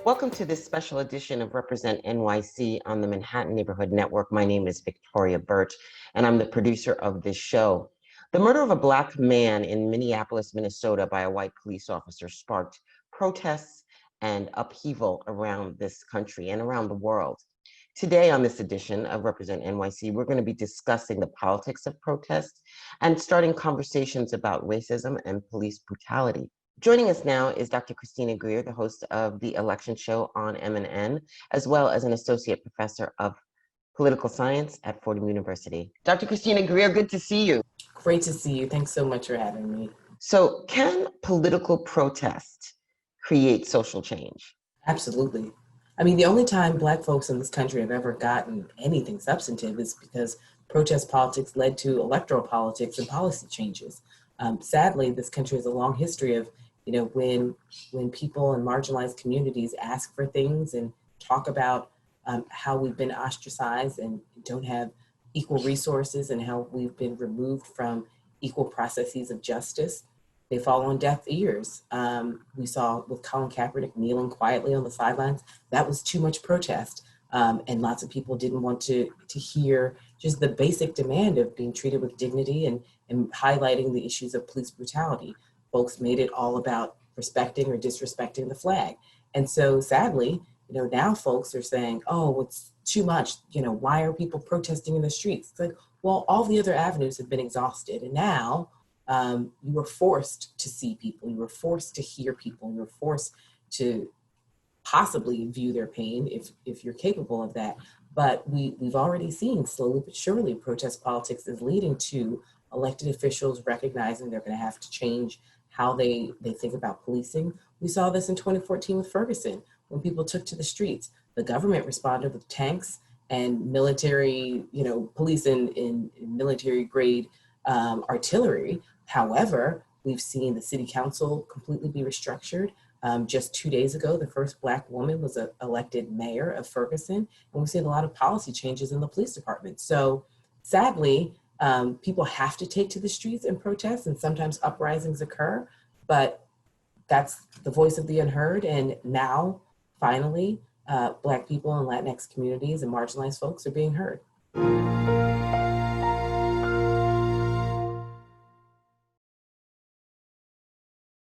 Welcome to this special edition of Represent NYC on the Manhattan Neighborhood Network. My name is Victoria Bert, and I'm the producer of this show. The murder of a Black man in Minneapolis, Minnesota by a white police officer sparked protests and upheaval around this country and around the world. Today on this edition of Represent NYC, we're going to be discussing the politics of protest and starting conversations about racism and police brutality. Joining us now is Dr. Christina Greer, the host of the election show on MNN, as well as an associate professor of political science at Fordham University. Dr. Christina Greer, good to see you. Great to see you. Thanks so much for having me. So, can political protest create social change? Absolutely. I mean, the only time Black folks in this country have ever gotten anything substantive is because protest politics led to electoral politics and policy changes. Sadly, this country has a long history of, when people in marginalized communities ask for things and talk about how we've been ostracized and don't have equal resources and how we've been removed from equal processes of justice, they fall on deaf ears. We saw with Colin Kaepernick kneeling quietly on the sidelines, that was too much protest. And lots of people didn't want to hear just the basic demand of being treated with dignity and highlighting the issues of police brutality. Folks made it all about respecting or disrespecting the flag. And so sadly, now folks are saying, oh, it's too much. Why are people protesting in the streets? It's like, well, all the other avenues have been exhausted. And now you were forced to see people, you were forced to hear people, you were forced to possibly view their pain if you're capable of that. But we've already seen slowly but surely protest politics is leading to elected officials recognizing they're going to have to change how they think about policing. We saw this in 2014 with Ferguson, when people took to the streets. The government responded with tanks and military, police in military grade artillery. However, we've seen the city council completely be restructured. Just 2 days ago, the first Black woman was elected mayor of Ferguson, and we've seen a lot of policy changes in the police department. So sadly, people have to take to the streets and protest, and sometimes uprisings occur, but that's the voice of the unheard. And now, finally, Black people in Latinx communities and marginalized folks are being heard.